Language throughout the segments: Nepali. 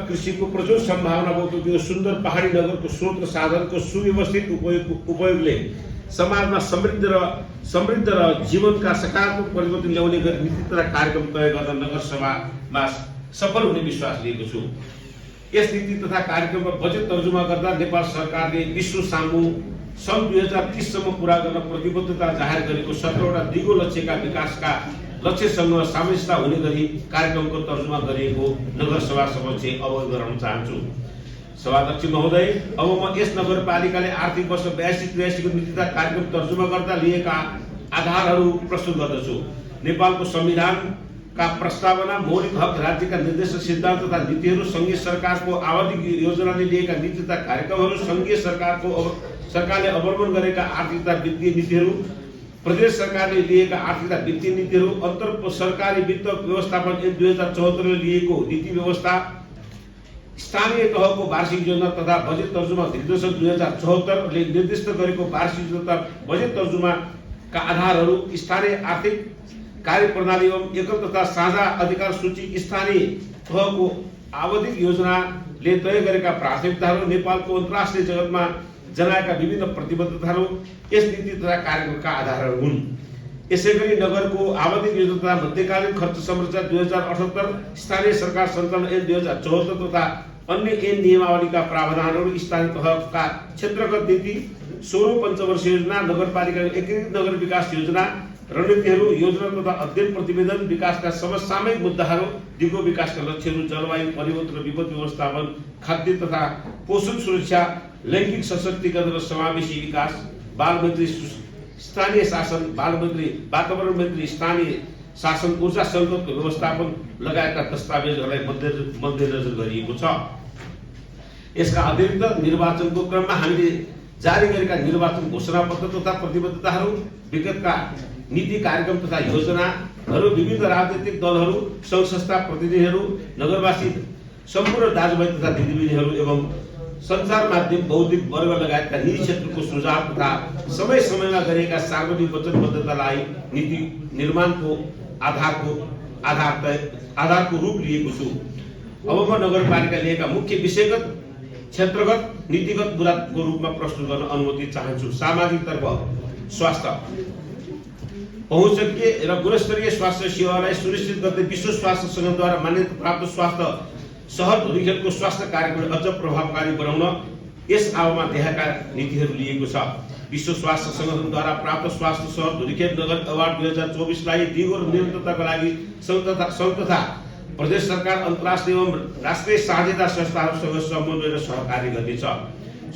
कृषिको प्रचुर सम्भावना भएको यो सुन्दर पहाडी नगरको स्रोत र साधनको सुव्यवस्थित उपयोगले समाजमा समृद्ध र जीवनका सकारात्मक परिवर्तन ल्याउने गरी नीति तथा कार्यक्रम तय गर्न नगरसभामा सफल हुने विश्वास लिएको छु। यस नीति तथा कार्यक्रममा बजेट तर्जुमा गर्दा नेपाल सरकारले विश्व सामु सन् 2030 सम्म पूरा गर्न प्रतिबद्धता जाहेर गरेको 17वटा दिगो लक्ष्यका विकासका लक्ष्यसँग सामञ्जस्य हुने गरी कार्यक्रमको तर्जुमा गरिएको नगरसभा समक्ष अवगत गराउन चाहन्छु। सभाध्यक्ष महोदय, अब म यस नगरपालिकाले आर्थिक वर्ष 82-83 को नीति तथा कार्यक्रम तर्जुमा गर्दा लिएका आधारहरू प्रस्तुत गर्दछु। नेपालको संविधानका प्रस्तावना, मौलिक हक, राज्यका निर्देशक सिद्धान्त तथा नीतिहरू, संघीय सरकारको आवधिक योजनाले लिएका नीति तथा कार्यक्रमहरू, संघीय सरकारले अवलम्बन गरेका आर्थिक तथा वित्तीय नीतिहरू, प्रदेश सरकारले लिएका आर्थिक तथा वित्तीय नीतिहरू, अन्तर सरकारी वित्त व्यवस्थापन 2074 ले लिएको नीति व्यवस्था, स्थानीय तहको वार्षिक योजना तथा बजेट तर्जुमा निर्देशक 2074 ले निर्दिष्ट गरेको वार्षिक योजना तथा बजेट तर्जुमाका आधारहरू, स्थानीय आर्थिक कार्यप्रणाली एवं एकल तथा साझा अधिकार सूची, स्थानीय तहको आवधिक योजनाले तय गरेका प्राथमिकताहरू, नेपालको अन्तर्राष्ट्रिय जगतमा जनाएका विभिन्न प्रतिबद्धताहरू यस नीति तथा कार्यक्रमका आधारहरू हुन्। यसैगरी नगरको आवधिक योजना तथा मध्यकालीन खर्च संरचना 2078, स्थानीय सरकार सञ्चालन ऐन 2074 तथा अन्य ऐन नियमावलीका प्रावधानहरू, स्थानीय तहका क्षेत्रगत नीति, 16 पञ्चवर्षीय योजना, नगरपालिका एकीकृत नगर विकास योजना, रणनीतिहरू, योजना तथा अध्ययन प्रतिवेदन, विकासका समसामयिक मुद्दाहरू, दिगो विकासका लक्ष्यहरू, जलवायु परिवर्तन, विपद व्यवस्थापन, खाद्य तथा पोषण सुरक्षा, लैंगिक सशक्तिकरण र समावेशी विकास, बाल मन्त्री स्थानीय शासन, बाल मन्त्री वातावरण मन्त्री स्थानीय शासन, ऊर्जा सङ्कटको व्यवस्थापन लगायतका दस्तावेजहरूलाई मध्यनजर गरिएको छ। यसका अतिरिक्त निर्वाचनको क्रममा हामीले जारी गरेका निर्वाचन घोषणापत्र तथा प्रतिबद्धताहरू, विगतका नीति कार्यक्रम तथा योजनाहरू, विविध राजनीतिक दलहरू, सङ्घ संस्था प्रतिनिधिहरू, नगरवासी सम्पूर्ण दाजुभाइ तथा दिदीबहिनीहरू एवं सञ्चार माध्यम, बौद्धिक वर्ग लगायतका निजी क्षेत्रको सुझाव तथा समय समयमा गरिएका सार्वजनिक वचनबद्धतालाई नीति निर्माणको आधारको रूप लिएको छु। अब म नगरपालिका लिएका मुख्य विषयगत, क्षेत्रगत, नीतिगत मुद्दाको रूपमा प्रस्तुत गर्न अनुमति चाहन्छु। सामाजिक तर्फ स्वास्थ्य, पहुँचकीय र गुणस्तरीय स्वास्थ्य सेवालाई सुनिश्चित गर्दै विश्व स्वास्थ्य संगठनद्वारा मान्यता प्राप्त स्वास्थ्य सहर धुरीखेलको स्वास्थ्य कार्यक्रम अझ प्रभावकारी बनाउन यस आवमा देखाएका नीतिहरू लिएको छ। विश्व स्वास्थ्य संगठनद्वारा प्राप्त स्वास्थ्य सहर धुरीखेल नगर अवार्ड 2024 लाई दिगो र निरन्तरताका लागि सङ्घ तथा प्रदेश सरकार, अन्तर्राष्ट्रिय एवं राष्ट्रिय साझेदार संस्थाहरूसँग समन्वय र सहकार्य गर्नेछ।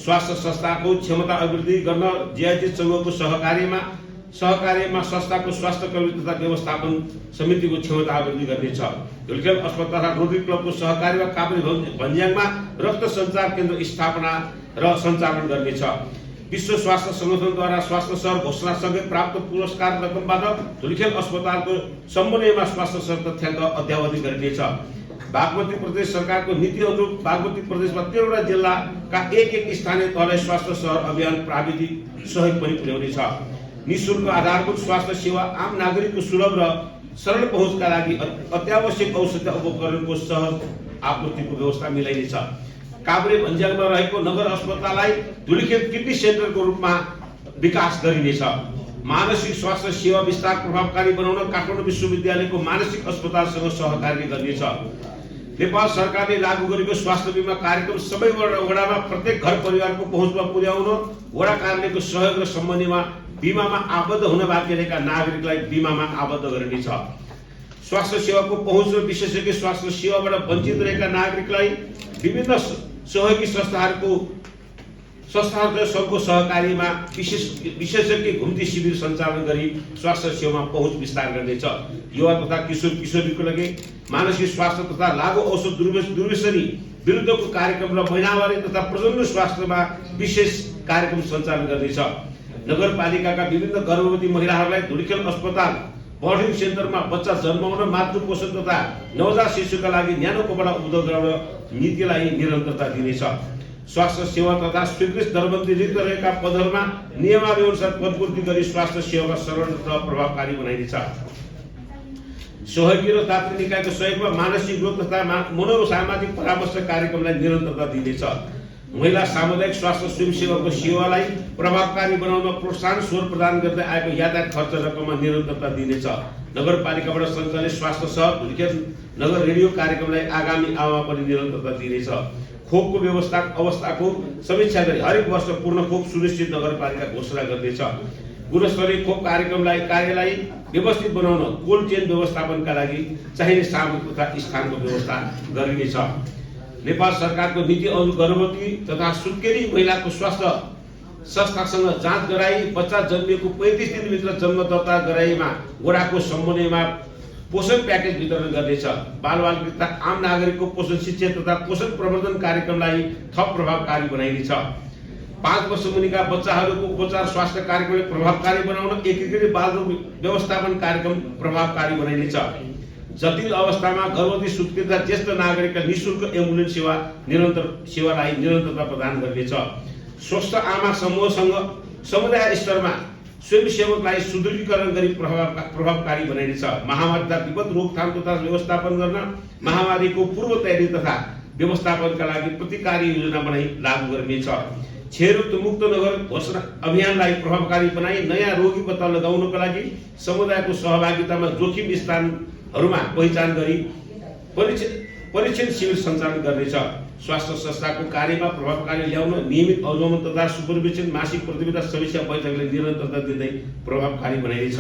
स्वास्थ्य संस्थाको क्षमता अभिवृद्धि गर्न जिआइटी संघको सहकार्यमा संस्थाको स्वास्थ्य कर्मी तथा व्यवस्थापन समितिको क्षमता अभिवृद्धि गर्नेछ। धुलिखेल अस्पताल र रोटरी क्लबको सहकार्यमा काभ्रे भन्ज्याङमा रक्त सञ्चार केन्द्र स्थापना र सञ्चालन गर्नेछ। विश्व स्वास्थ्य संगठनद्वारा स्वास्थ्य सहर घोषणासँगै प्राप्त पुरस्कार रकमबाट धुलिखेल अस्पतालको समन्वयमा स्वास्थ्य सहर तथ्याङ्क अद्यावधि गरिनेछ। बागमती प्रदेश सरकारको नीति अनुरूप बागमती प्रदेशमा 13वटा जिल्लाका एक स्थानीय तहलाई स्वास्थ्य सहर अभियान प्राविधिक सहयोग पनि पुर्याउनेछ। निःशुल्क आधारभूत स्वास्थ्य सेवा, आम नागरिकको सुलभ र सरल पहुँचका लागि अत्यावश्यक औषध उपकरणको सहज आपूर्तिको व्यवस्था मिलाइनेछ। काभ्रे भन्ज्याङमा रहेको नगर अस्पताललाई धुलिखेल किडनी सेन्टरको रूपमा विकास गरिनेछ। मानसिक स्वास्थ्य सेवा विस्तार प्रभावकारी बनाउन काठमाडौँ विश्वविद्यालयको मानसिक अस्पतालसँग सहकार्य गर्नेछ। नेपाल सरकारले लागू गरेको स्वास्थ्य बीमा कार्यक्रम सबै वडामा प्रत्येक घर परिवारको पहुँचमा पुर्याउन वडा कार्यालयको सहयोग र समन्वयमा बीमामा आबद्ध हुन बाँकी रहेका नागरिकलाई बीमामा आबद्ध गरिनेछ। स्वास्थ्य सेवाको पहुँच र विशेषज्ञ स्वास्थ्य सेवाबाट वञ्चित रहेका नागरिकलाई विभिन्न सहयोगी संस्थाहरूको सङ्घको सहकार्यमा विशेषज्ञ घुम्ती शिविर सञ्चालन गरी स्वास्थ्य सेवामा पहुँच विस्तार गर्नेछ। युवा तथा किशोरीको लागि मानसिक स्वास्थ्य तथा लागू औषध दुर्व्यसनी विरुद्धको कार्यक्रम र महिनावारी तथा प्रजनन स्वास्थ्यमा विशेष कार्यक्रम सञ्चालन गर्नेछ। नगरपालिकाका विभिन्न गर्भवती महिलाहरूलाई धुलिखेल अस्पताल बर्डिङ सेन्टरमा बच्चा जन्माउन, मातृ पोषण तथा नवजात शिशुका लागि न्यानो कपडा उपलब्ध गराउन नीतिलाई निरन्तरता दिनेछ। स्वास्थ्य सेवा तथा स्वीकृत दरबन्दी रिक्त रहेका पदहरूमा नियमावली अनुसार पदपूर्ति गरी स्वास्थ्य सेवामा सरल र प्रभावकारी बनाइनेछ। सहयोगी र दात्री निकायको सहयोगमा मानसिक रोग तथा मनोसामाजिक परामर्श कार्यक्रमलाई निरन्तरता दिनेछ। महिला सामुदायिक स्वास्थ्य स्वयंसेवकको सेवालाई प्रभावकारी बनाउन प्रोत्साहन स्वर प्रदान गर्दै आएको यातायात खर्च रकममा निरन्तरता दिनेछ। नगरपालिकाबाट सञ्चालित स्वास्थ्य सहर धुलिखेल नगर रेडियो कार्यक्रमलाई आगामी आवमा पनि निरन्तरता दिनेछ। खोपको अवस्थाको समीक्षा गरी हरेक वर्ष पूर्ण खोप सुनिश्चित नगरपालिका घोषणा गर्नेछ। गुणस्तरीय खोप कार्यलाई व्यवस्थित बनाउन कोल्ड चेन व्यवस्थापनका लागि चाहिने सामग्री तथा स्थानको व्यवस्था गरिनेछ। नेपाल सरकारको नीति अनुसार गर्भवती तथा सुत्केरी महिलाको स्वास्थ्य संस्थासँग जाँच गराई बच्चा जन्मिएको 35 दिनभित्र जन्म दर्ता गराएमा वडाको समन्वयमा पोषण प्याकेज वितरण गर्नेछ। बालबालिका तथा आम नागरिकको पोषण शिक्षा तथा पोषण प्रवर्धन कार्यक्रमलाई थप प्रभावकारी बनाइनेछ। 5 वर्ष मुनिका बच्चाहरूको उपचार स्वास्थ्य कार्यक्रमलाई प्रभावकारी बनाउन एकीकृत बालरोग व्यवस्थापन कार्यक्रम प्रभावकारी बनाइनेछ। जटिल अवस्थामा गर्भवती सुत्केरी तथा ज्येष्ठ नागरिकका निःशुल्क एम्बुलेन्स सेवालाई निरन्तरता प्रदान गर्नेछ। स्वस्थ आमा समूहसँग समुदाय स्तरमा स्वयंसेवकलाई सुदृढीकरण गरी प्रभावकारी बनाइनेछ। महामारी तथा विपद रोकथाम तथा व्यवस्थापन गर्न महामारीको पूर्व तयारी तथा व्यवस्थापनका लागि प्रतिकारी योजना बनाई लागू गरिनेछ। क्षयरोग मुक्त नगर घोषणा अभियानलाई प्रभावकारी बनाई नयाँ रोगी पत्ता लगाउनका लागि समुदायको सहभागितामा जोखिम स्थानहरूमा पहिचान गरी परीक्षण शिविर सञ्चालन गर्नेछ। स्वास्थ्य संस्थाको कार्यमा प्रभावकारी ल्याउन नियमित अवलोकन तथा सुपरभिजन मासिक प्रतिवेदन समीक्षा बैठकले निरन्तरता दिँदै प्रभावकारी बनाइनेछ।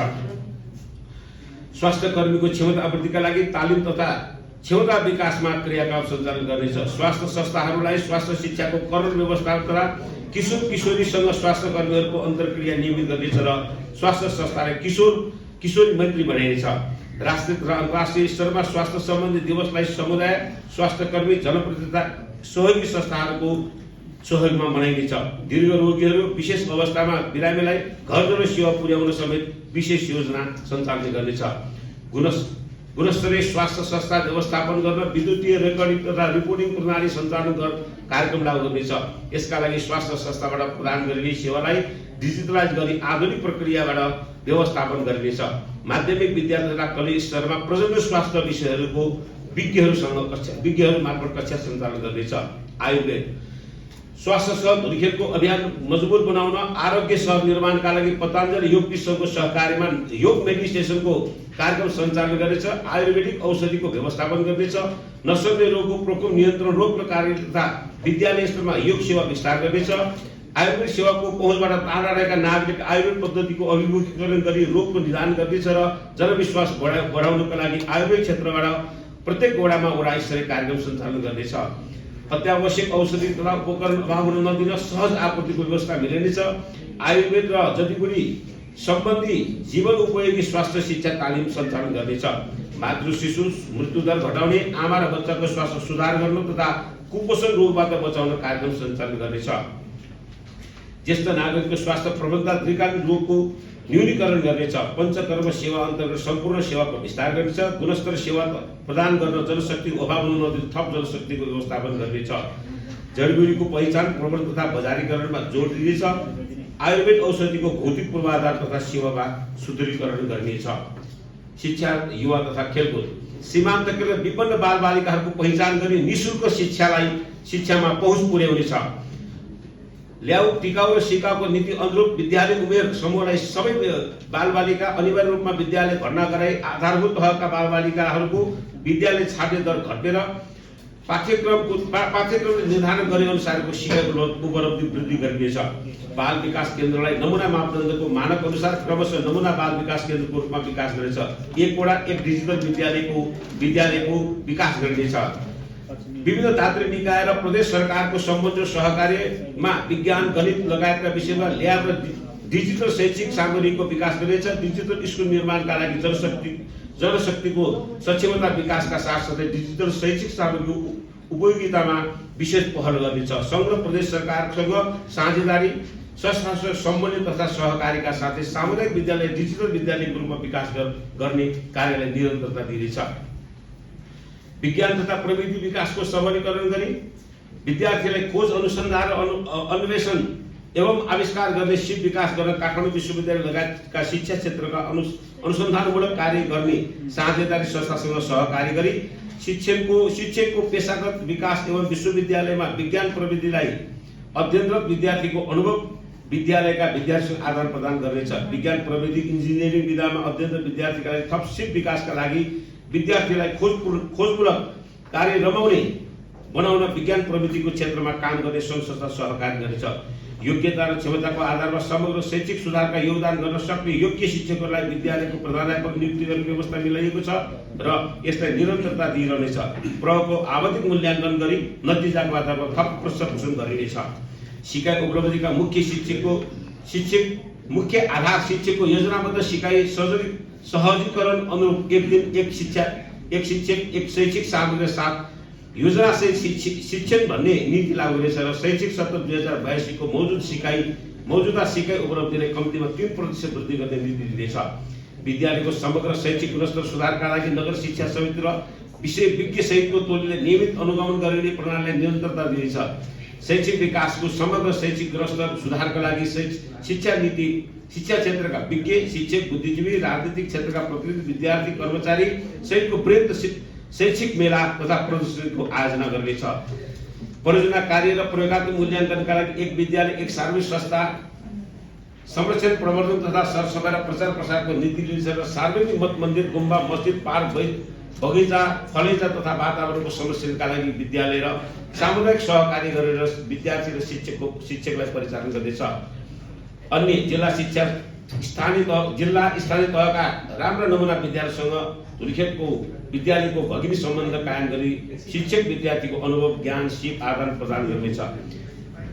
स्वास्थ्य कर्मीको क्षमता वृद्धिका लागि तालिम तथा क्षमता विकासमा क्रियाकलाप सञ्चालन गर्नेछ। स्वास्थ्य संस्थाहरूलाई स्वास्थ्य शिक्षाको करोड व्यवस्थापन तथा किशोर किशोरीसँग स्वास्थ्य कर्मीहरूको अन्तर्क्रिया नियमित गर्नेछ र स्वास्थ्य संस्थालाई किशोरी मैत्री बनाइनेछ। राष्ट्रिय तथा अन्तर्राष्ट्रिय स्तरमा स्वास्थ्य सम्बन्धी दिवसलाई समुदाय स्वास्थ्य कर्मी जनप्रतिनिधि तथा सहयोगी संस्थाहरूको सहयोगमा मनाइनेछ। दीर्घ रोगीहरू विशेष अवस्थामा बिरामीलाई घर सेवा पुर्याउन समेत विशेष योजना सञ्चालन गर्नेछ। गुणस्तरीय स्वास्थ्य संस्था व्यवस्थापन गर्न विद्युतीय रेकर्डिङ तथा रिपोर्टिङ प्रणाली सञ्चालन कार्यक्रम लागू गर्नेछ। यसका लागि स्वास्थ्य संस्थाबाट प्रदान गरिने सेवालाई डिजिटलाइज गरी आधुनिक प्रक्रियाबाट व्यवस्थापन गरिनेछ। माध्यमिक विद्यालय तथा कलेज स्तरमा प्रजनन स्वास्थ्य विषयहरूको विज्ञहरू मार्फत कक्षा सञ्चालन गर्नेछ। आयुर्वेद स्वास्थ्य सहर धुलिखेलको अभियान मजबुत बनाउन आरोग्य सहर निर्माणका लागि पतञ्जलि योग विश्वको सहकार्यमा योग मेडिटेसनको कार्यक्रम सञ्चालन गर्नेछ। आयुर्वेदिक औषधिको व्यवस्थापन गर्नेछ। नसर्ने रोगको प्रकोप नियन्त्रण रोग प्रकार तथा विद्यालय स्तरमा योग सेवा विस्तार गर्नेछ। आयुर्वेद सेवाको पहुँचबाट टाढा रहेका नागरिक आयुर्वेद पद्धतिको अभिमुखीकरण गरी रोगको निदान गर्नेछ र जनविश्वास बढाउनका लागि आयुर्वेद क्षेत्रबाट प्रत्येक वडामा वडा स्तरीय कार्यक्रम सञ्चालन गर्नेछ। अत्यावश्यक औषधि तथा उपकरण अभाव हुन नदिन सहज आपूर्तिको व्यवस्था मिलाइनेछ। आयुर्वेद र जडीबुटी सम्बन्धी जीवन उपयोगी स्वास्थ्य शिक्षा तालिम सञ्चालन गर्नेछ। मातृ शिशु मृत्युदर घटाउने, आमा र बच्चाको स्वास्थ्य सुधार गर्न तथा कुपोषण रोगबाट बचाउन कार्यक्रम सञ्चालन गर्नेछ। ज्येष्ठ नागरिकको स्वास्थ्य प्रबन्धन दीर्घकालीन रोगको न्यूनीकरण गर्नेछ। पञ्चकर्म सेवा अन्तर्गत सम्पूर्ण सेवाको विस्तार गर्नेछ। गुणस्तर सेवा प्रदान गर्न जनशक्तिको अभाव हुन नदिन थप जनशक्तिको व्यवस्थापन गर्नेछ। जडीबुटीको पहिचान प्रबन्धन तथा बजारीकरणमा जोड दिनेछ। आयुर्वेद औषधिको भौतिक पूर्वाधार तथा सेवामा सुदृढीकरण गर्नेछ। शिक्षा, युवा तथा खेलकुद सीमान्तकृत विपन्न बालबालिकाहरूको पहिचान गरी निःशुल्क शिक्षामा पहुँच पुर्याउनेछ। ल्याउ टिकाउ र सिकाउको नीति अनुरूप विद्यालय उमेर समूहलाई सबै बालबालिका अनिवार्य रूपमा विद्यालय भर्ना गराई आधारभूत तहका बालबालिकाहरूको विद्यालय छाड्ने दर घटेर पाठ्यक्रमले निर्धारण गरे अनुसारको सिकाइको उपलब्धि वृद्धि गरिनेछ। बाल विकास केन्द्रलाई नमुना मापदण्डको मानक अनुसार क्रमशः नमुना बाल विकास केन्द्रको रूपमा विकास गरिनेछ। एक वडा एक डिजिटल विद्यालयको विकास गरिनेछ। विभिन्न दात्री निकाय र प्रदेश सरकारको संबद्ध सहकार्यमा विज्ञान, गणित लगायतका विषयमा ल्याब र डिजिटल शैक्षिक सामग्रीको विकास गरिनेछ। डिजिटल स्कुल निर्माणका लागि जनशक्तिको सक्षमता विकासका साथसाथै डिजिटल शैक्षिक सामग्री उपयोगितामा विशेष पहल गरिनेछ। संघ प्रदेश सरकारसँग साझेदारी संस्थासँग समन्वय तथा सहकारीका साथै सामुदायिक विद्यालय डिजिटल विद्यालयको रूपमा विकास गर्ने कार्यलाई निरन्तरता दिनेछ। विज्ञान तथा प्रविधि विकासको सबलीकरण गरी विद्यार्थीलाई खोज अनुसन्धान र अन्वेषण एवं आविष्कार गर्ने सिप विकास गर्न काठमाडौँ विश्वविद्यालय लगायतका शिक्षा क्षेत्रका अनुसन्धानमूलक कार्य गर्ने साझेदारी संस्थासँग सहकार्य गरी शिक्षकको पेशागत विकास एवं विश्वविद्यालयमा विज्ञान प्रविधिलाई अध्ययनरत विद्यार्थीको अनुभव विद्यालयका विद्यार्थीसँग आदान प्रदान गर्नेछ। विज्ञान प्रविधि इन्जिनियरिङ विधामा अध्ययनरत विद्यार्थीका लागि थप सिप विकासका लागि विद्यार्थीलाई खोजमूलक कार्य रमाउने बनाउन विज्ञान प्रविधिको क्षेत्रमा काम गर्ने सङ्घ संस्था सहकारी गर्नेछ। योग्यता र क्षमताको आधारमा समग्र शैक्षिक सुधारका योगदान गर्न सक्ने योग्य शिक्षकहरूलाई विद्यालयको प्रधानाध्यापक नियुक्ति गर्ने व्यवस्था मिलाइएको छ र यसलाई निरन्तरता दिइरहनेछ। प्रयोगको आवधिक मूल्याङ्कन गरी नतिजाको आधारमा थप प्रशंसन गरिनेछ। सिकाइ उपलब्धिका मुख्य आधार शिक्षकको योजनाबद्ध सिकाइ सहजीकरण अनुरूप एक दिन एक शिक्षक एक शैक्षिक सामग्री साथ योजना शिक्षण भन्ने नीति लागू हुनेछ र शैक्षिक सत्र 2082 को मौजूदा सिकाइ उपलब्धिले कम्तीमा 3% वृद्धि गर्ने नीति दिनेछ। विद्यालयको समग्र शैक्षिक गुणस्तर सुधारका लागि नगर शिक्षा समिति र विषय विज्ञ सहितको टोलीले नियमित अनुगमन गरिने प्रणालीलाई निरन्तरता दिनेछ। शैक्षिक विकासको समग्र शैक्षिक गुणस्तर सुधारका लागि शिक्षा क्षेत्रका विज्ञ शिक्षक बुद्धिजीवी राजनीतिक क्षेत्रका प्रतिनिधि विद्यार्थी कर्मचारी सहितको वृहत शैक्षिक मेला तथा प्रदर्शनीको आयोजना गर्नेछ। परियोजना कार्य र प्रयोगात्मक मूल्याङ्कनका लागि एक विद्यालय एक सार्वजनिक संस्था संरक्षण प्रवर्धन तथा सरसफाइ र प्रचार प्रसारको नीति लिनेछ र सार्वजनिक मठ मन्दिर गुम्बा मस्जिद पार्क बगैँचा फलैचा तथा वातावरणको संरक्षणका लागि विद्यालय र सामुदायिक सहकारी गरेर विद्यार्थी र शिक्षकलाई परिचालन गर्नेछ। अन्य जिल्ला स्थानीय तहका राम्रा नमुना विद्यालयसँग धुलिखेलको विद्यालयको भगिनी सम्बन्ध कायम गरी शिक्षक विद्यार्थीको अनुभव ज्ञान सिप आदान प्रदान गर्नेछ।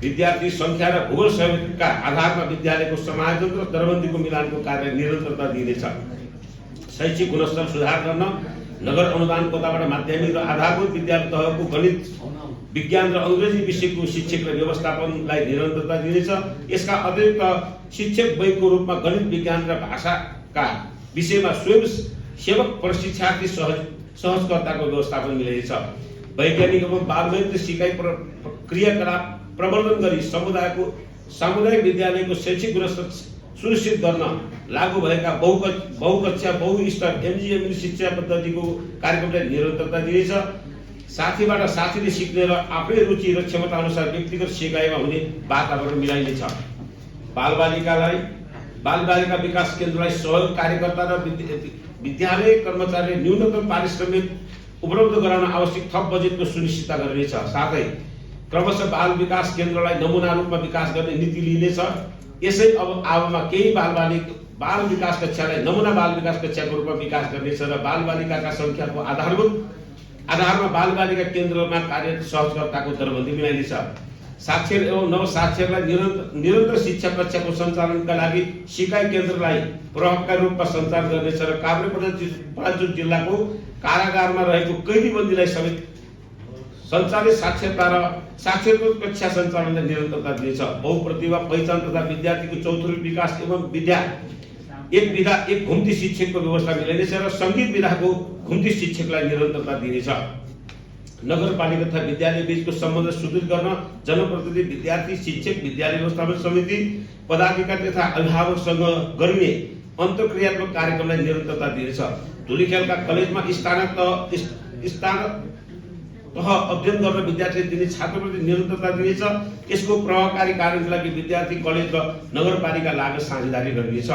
विद्यार्थी संख्या र भूगोल सहयोगका आधारमा विद्यालयको समायोजन र दरबन्दीको मिलानको कार्य निरन्तरता दिइनेछ। शैक्षिक गुणस्तर सुधार गर्न नगर अनुदान कोटाबाट माध्यमिक र आधारभूत विद्यालय तहको गणित विज्ञान र अङ्ग्रेजी विषयको शिक्षक र व्यवस्थापनलाई निरन्तरता दिनेछ। यसका अतिरिक्त शिक्षक बैङ्कको रूपमा गणित विज्ञान र भाषाका विषयमा स्वयं सेवक प्रशिक्षार्थी सहजकर्ताको व्यवस्थापन मिलाइनेछ। वैज्ञानिक एवं बालमित्र सिकाइ क्रियाकलाप प्रवर्धन गरी सामुदायिक विद्यालयको शैक्षिक गुणस्तर सुनिश्चित गर्न लागू भएका बहुकक्षा बहुस्तर एमजीएम शिक्षा पद्धतिको कार्यक्रमलाई निरन्तरता दिनेछ। साथीबाट साथीले सिक्ने र आफ्नै रुचि र क्षमता अनुसार व्यक्तिगत सिकाइमा हुने वातावरण मिलाइनेछ। बालबालिका विकास केन्द्रलाई सहयोग कार्यकर्ता र विद्यालय कर्मचारीले न्यूनतम पारिश्रमिक उपलब्ध गराउन आवश्यक थप बजेटको सुनिश्चितता गरिनेछ। साथै क्रमशः बाल विकास केन्द्रलाई नमुना रूपमा विकास गर्ने नीति लिइनेछ। यसै अवधिमा केही बाल विकास कक्षालाई नमुना बाल विकास कक्षाको रूपमा विकास गरिनेछ र बालबालिकाका संख्याको आधारमा बालबालिका केन्द्रमा कार्यरत सहजकर्ताको दरबन्दी मिलाइनेछ। साक्षर एवं नवसाक्षरलाई निरन्तर शिक्षा कक्षाको सञ्चालनका लागि सिकाइ केन्द्रलाई प्रभावकारी रूपमा सञ्चालन गर्नेछ र काभ्रेपलाञ्चोक जिल्लाको कारागारमा रहेको कैदीबन्दीलाई समेत सञ्चालित साक्षरता र साक्षरता कक्षा सञ्चालनलाई निरन्तरता दिनेछ। बहुप्रतिभा पहिचान तथा विद्यार्थीको चौधरी विकास एवं एक घुम्ती शिक्षकको व्यवस्था मिलाइनेछ र सङ्गीत विधाको घुम्ती शिक्षकलाई निरन्तरता दिनेछ। नगरपालिका तथा विद्यालय बीचको सम्बन्ध सुदृढ गर्न जनप्रतिनिधि विद्यार्थी शिक्षक विद्यालय व्यवस्थापन समिति पदाधिकारी तथा अभिभावकसँग गरिने अन्तर्क्रियात्मक कार्यक्रमलाई निरन्तरता दिनेछ। धुलिखेलका कलेजमा स्थानक तह अध्ययन गर्न विद्यार्थीले दिने छात्रवृत्ति निरन्तरता दिनेछ। यसको प्रभावकारी कार्यका लागि विद्यार्थी कलेज र नगरपालिका लागत साझेदारी गरिनेछ।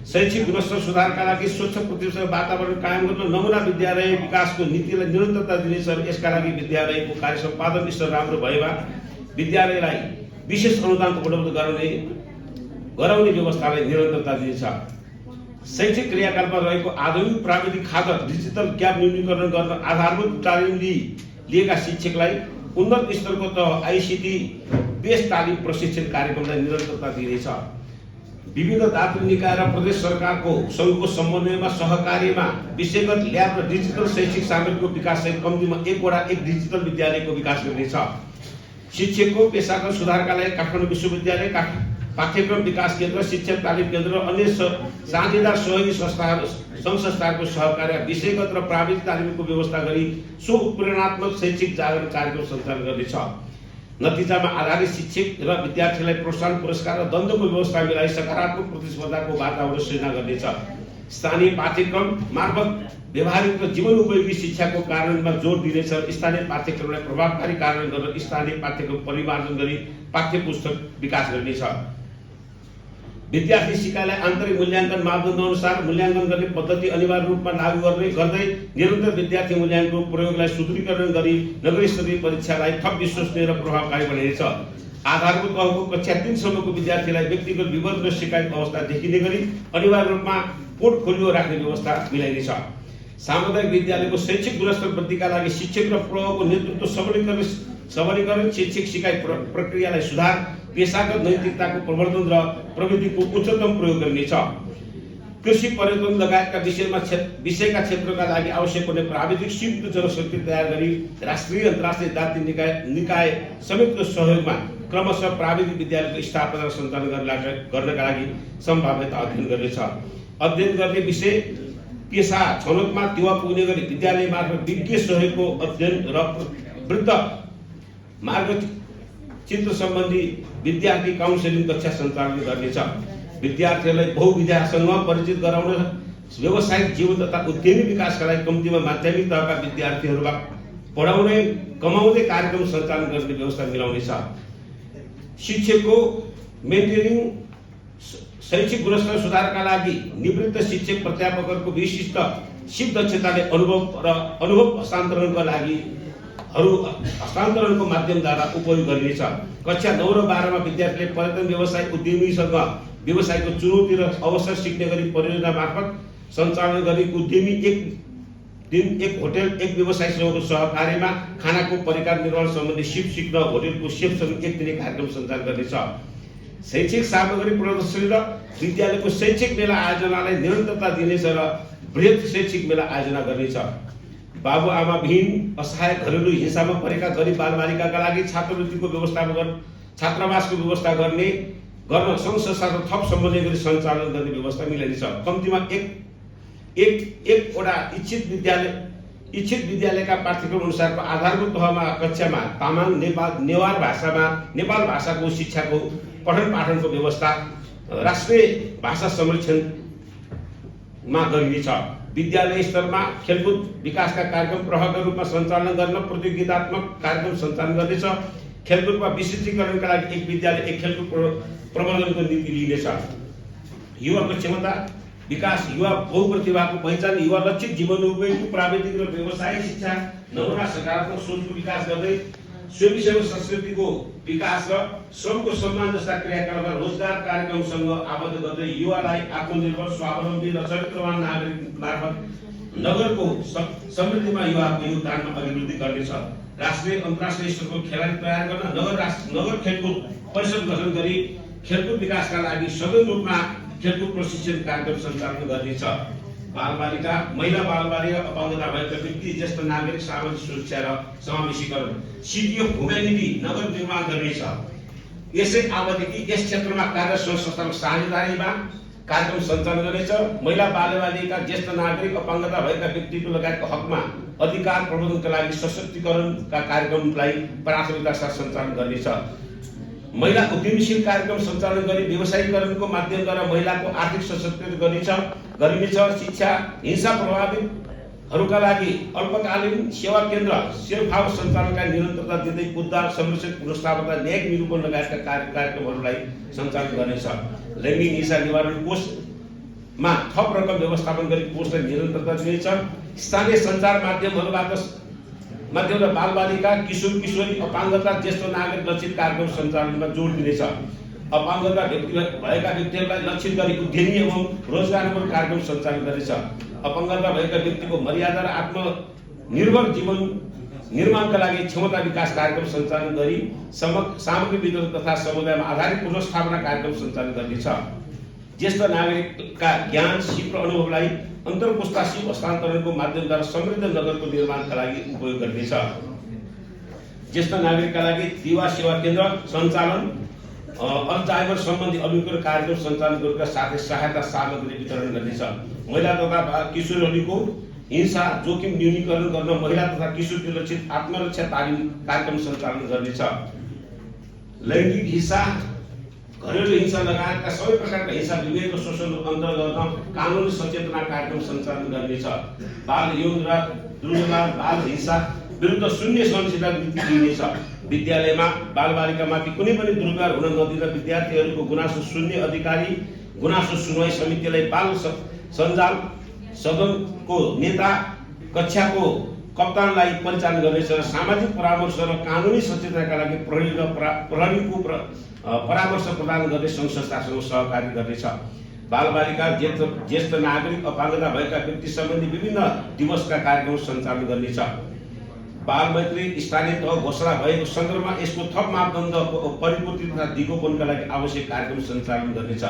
शैक्षिक गुणस्तर सुधारका लागि स्वच्छ प्रतिष्ठित वातावरण कायम गर्न नमुना विद्यालय विकासको नीतिलाई निरन्तरता दिनेछ र यसका लागि विद्यालयको कार्य सम्पादन स्तर राम्रो भएमा विद्यालयलाई विशेष अनुदान उपलब्ध गराउने व्यवस्थालाई निरन्तरता दिनेछ। शैक्षिक क्रियाकलापमा रहेको आधुनिक प्राविधिक खादर डिजिटल ग्याप न्यूनीकरण गर्न आधारभूत तालिम लिएका शिक्षकलाई उन्नत स्तरको तह आइसिटी बेस तालिम प्रशिक्षण कार्यक्रमलाई निरन्तरता दिनेछ। विभिन्न दातृ निकाय र प्रदेश सरकारको सङ्घको समन्वयमा सहकार्यमा विषयगत ल्याब र डिजिटल शैक्षिक सामग्रीको विकास सहित कम्तीमा एक डिजिटल विद्यालयको विकास गरिनेछ। शिक्षकको पेशागत सुधारका लागि काठमाडौँ विश्वविद्यालय पाठ्यक्रम विकास केन्द्र शिक्षक तालिम केन्द्र र अन्य साझेदार सहयोगी संस्थाहरूको सहकार्य विषयगत र प्राविधिक तालिमको व्यवस्था गरी प्रेरणात्मक शैक्षिक जागरण कार्यक्रम सञ्चालन गर्नेछ। नतिजामा आधारित शिक्षक र विद्यार्थीलाई प्रोत्साहन पुरस्कार र दण्डको व्यवस्था मिलाई सकारात्मक प्रतिस्पर्धाको वातावरण सृजना गर्नेछ। स्थानीय पाठ्यक्रम मार्फत व्यवहारिक र जीवन उपयोगी शिक्षाको कार्यान्वयनमा जोड दिनेछ। स्थानीय पाठ्यक्रमलाई प्रभावकारी कार्यान्वयन गर्न स्थानीय पाठ्यक्रम परिमार्जन गरी पाठ्य पुस्तक विकास गर्नेछ। विद्यार्थी सिकाइलाई आन्तरिक मूल्याङ्कन मापदण्ड अनुसार मूल्याङ्कन गर्ने पद्धति अनिवार्य रूपमा लागू गर्दै निरन्तर विद्यार्थी मूल्याङ्कनको प्रयोगलाई सुदृढीकरण गरी नगरीय स्तरीय परीक्षालाई थप विश्वसनीय र प्रभावकारी बनाइनेछ। आधारभूत तहको कक्षा 3 सम्मको विद्यार्थीलाई व्यक्तिगत विवरण र सिकाइ अवस्था देखिने गरी अनिवार्य रूपमा पोर्टफोलियो राख्ने व्यवस्था मिलाइनेछ। सामुदायिक विद्यालयको शैक्षिक गुणस्तर वृद्धिका लागि शिक्षक र प्रभावको नेतृत्व सबलीकरण शिक्षक सिकाइ प्रक्रियालाई सुधार, पेशागत नैतिकताको प्रवर्धन र प्रविधिको उच्चतम प्रयोग गरिनेछ। कृषि, पर्यटन लगायतका विषयका क्षेत्रका लागि आवश्यक पर्ने प्राविधिक सीमित जनशक्ति तयार गरी राष्ट्रिय अन्तर्राष्ट्रिय जातीय निकाय समेतको सहयोगमा क्रमशः प्राविधिक विद्यालयको स्थापना र सञ्चालन गर्नका लागि सम्भाव्यता अध्ययन गर्नेछ। अध्ययन गर्ने विषय पेशा छनौटमा टेवा पुग्ने गरी विद्यालय मार्फत विज्ञ सहयोगको अध्ययन र वृद्ध मार्गचित्र सम्बन्धी विद्यार्थी काउन्सेलिङ कक्षा सञ्चालन गर्नेछ। विद्यार्थीहरूलाई बहुविधासँग परिचित गराउन व्यावसायिक जीवन तथा उद्यमी विकासका लागि कम्तीमा माध्यमिक तहका विद्यार्थीहरूका पढाउने कमाउने कार्यक्रम सञ्चालन गर्ने व्यवस्था मिलाउनेछ। शिक्षकको मेन्टरिङ शैक्षिक गुणस्तर सुधारका लागि निवृत्त शिक्षक प्राध्यापकहरूको विशिष्ट सिप दक्षताले अनुभव हस्तान्तरणको माध्यमद्वारा उपयोग गरिनेछ। कक्षा 9 र 12 मा विद्यार्थीले पर्यटन व्यवसाय उद्यमीसँग व्यवसायको चुनौती र अवसर सिक्ने गरी परियोजना मार्फत सञ्चालन गरी उद्यमी एक दिन एक होटल एक व्यवसायसँगको सहकार्यमा खानाको परिकार निर्माण सम्बन्धी सिप सिक्न होटलको सेफसँग एक दिने कार्यक्रम सञ्चालन गर्नेछ। शैक्षिक सामग्री प्रदर्शनी र विद्यालयको शैक्षिक मेला आयोजनालाई निरन्तरता दिनेछ र बृहत शैक्षिक मेला आयोजना गर्नेछ। बाबुआमा विहीन असहाय घरेलु हिंसामा परेका गरिब बालबालिकाका लागि छात्रावासको व्यवस्था गर्न सङ्घ संस्थाको थप समन्वय गरी सञ्चालन गर्ने व्यवस्था मिलाइनेछ। कम्तीमा एकवटा इच्छित विद्यालयका पाठ्यक्रम अनुसारको आधारभूत तहमा कक्षामा तामाङ नेपाल भाषाको शिक्षाको पठन पाठनको व्यवस्था राष्ट्रिय भाषा संरक्षणमा गरिनेछ। विद्यालय स्तरमा खेलकुद विकासका कार्यक्रम प्रभावकारी रूपमा सञ्चालन गर्न प्रतियोगितात्मक कार्यक्रम सञ्चालन गर्नेछ। खेलकुदमा विशिष्टीकरणका लागि एक विद्यालय एक खेलकुद प्रबन्धनको नीति लिइनेछ। युवाको क्षमता विकास, युवा बहुप्रतिभाको पहिचान, युवा लक्षित जीवन उपयोगी प्राविधिक र व्यवसायिक शिक्षा, नमुना सकारात्मक सोचको विकास गर्दै स्वयं सेवा संस्कृतिको विकास र श्रमको सम्मान जस्ता क्रियाकलापमा रोजगार कार्यक्रमसँग आबद्ध गर्दै युवालाई आत्मनिर्भर, स्वावलम्बी र चरित्रवान नागरिक मार्फत नगरको समृद्धिमा युवाको योगदानमा अभिवृद्धि गर्नेछ। राष्ट्रिय अन्तर्राष्ट्रिय स्तरको खेलाडी तयार गर्न नगर खेलकुद परिषद गठन गरी खेलकुद विकासका लागि सघन रूपमा खेलकुद प्रशिक्षण कार्यक्रम सञ्चालन गर्नेछ। बालबालिका, महिला बालबालिका, अपाङ्गता भएका व्यक्ति, ज्येष्ठ नागरिक, सामाजिक सुरक्षा र समावेशीकरण सिटी अफ ह्युम्यानिटी नगर निर्माण गर्नेछ। यसै अवधिकी यस क्षेत्रमा कार्य संस्थाको साझेदारीमा कार्यक्रम सञ्चालन गर्नेछ। महिला बालबालिका, ज्येष्ठ नागरिक, अपाङ्गता भएका व्यक्तिको लगायतको हकमा अधिकार प्रबन्धनका लागि सशक्तिकरणका कार्यक्रमलाई प्राथमिकता साथ सञ्चालन गर्नेछ। महिला उद्यमीशील कार्यक्रम सञ्चालन गरी व्यवसायीकरणको माध्यमद्वारा महिलाको आर्थिक सशक्तिकरण गरिनेछ। शिक्षा, हिंसा प्रभावितहरूका लागि अल्पकालीन सेवा केन्द्र सेवाभाव सञ्चालनका निरन्तरता दिँदै उद्धार, संरक्षण, पुनर्स्थापना, न्यायिक निरूपण लगायतका कार्यक्रमहरूलाई सञ्चालन गर्नेछ। लैङ्गिक हिंसा निवारण कोषमा थप रकम व्यवस्थापन गरी कोषलाई निरन्तरता दिनेछ। स्थानीय सञ्चार माध्यमबाट बालबालिका, किशोर किशोरी, अपाङ्गता, ज्येष्ठ नागरिक लक्षित कार्यक्रम सञ्चालनमा जोड दिनेछ। अपाङ्गता भएका व्यक्तिहरूलाई लक्षित गरी उद्यमी एवं रोजगारमूलक कार्यक्रम सञ्चालन गर्नेछ। अपाङ्गता भएका व्यक्तिको मर्यादा र आत्मनिर्भर जीवन निर्माणका लागि क्षमता विकास कार्यक्रम सञ्चालन गरी सामग्री वितरण तथा समुदायमा आधारित पुनर्स्थापना कार्यक्रम सञ्चालन गर्नेछ। ज्येष्ठ नागरिकका ज्ञान, सिप र अनुभवलाई अन्तर्पुस्ता सिप हस्तान्तरणको माध्यमद्वारा समृद्ध नगरको निर्माणका लागि उपयोग गर्नेछ। ज्येष्ठ नागरिकका लागि दिवा सेवा केन्द्र सञ्चालन, अल्जाइमर सम्बन्धी अभियोगको कार्यक्रम सञ्चालन गरेका साथै सहायता सामग्री वितरण गर्नेछ। महिला तथा किशोरहरूको हिंसा जोखिम न्यूनीकरण गर्न महिला तथा किशोरको लक्षित आत्मरक्षा तालिम कार्यक्रम सञ्चालन गर्नेछ। लैङ्गिक हिंसा घरेलु हिंसा लगायतका सबै प्रकारका हिंसा विभेद र शोषण अन्त गर्न कानुनी सचेतना कार्यक्रम सञ्चालन गर्नेछ। बाल यौन र दुर्व्यवहार बाल हिंसा विरुद्ध शून्य सहनशीलता नीति दिइनेछ। विद्यालयमा बालबालिकामाथि कुनै पनि दुर्व्यवहार हुन नदिन विद्यार्थीहरूको गुनासो सुन्ने अधिकारी गुनासो सुनवाई समितिलाई बाल सञ्जाल सदनको नेता कक्षाको कप्तानलाई परिचालन गर्नेछ र सामाजिक परामर्श र कानुनी सचेतनाका लागि प्रहरी र प्रहरीको परामर्श प्रदान गर्ने सङ्घ संस्थासँग सहकारी गर्नेछ। बालबालिका ज्येष्ठ नागरिक अपाङ्गता भएका व्यक्ति सम्बन्धी विभिन्न दिवसका कार्यक्रम सञ्चालन गर्नेछ। बाल मैत्री स्थानीय तह घोषणा भएको सन्दर्भमा यसको थप मापदण्ड परिपूर्ति तथा दिगोपनका लागि आवश्यक कार्यक्रम सञ्चालन गर्नेछ।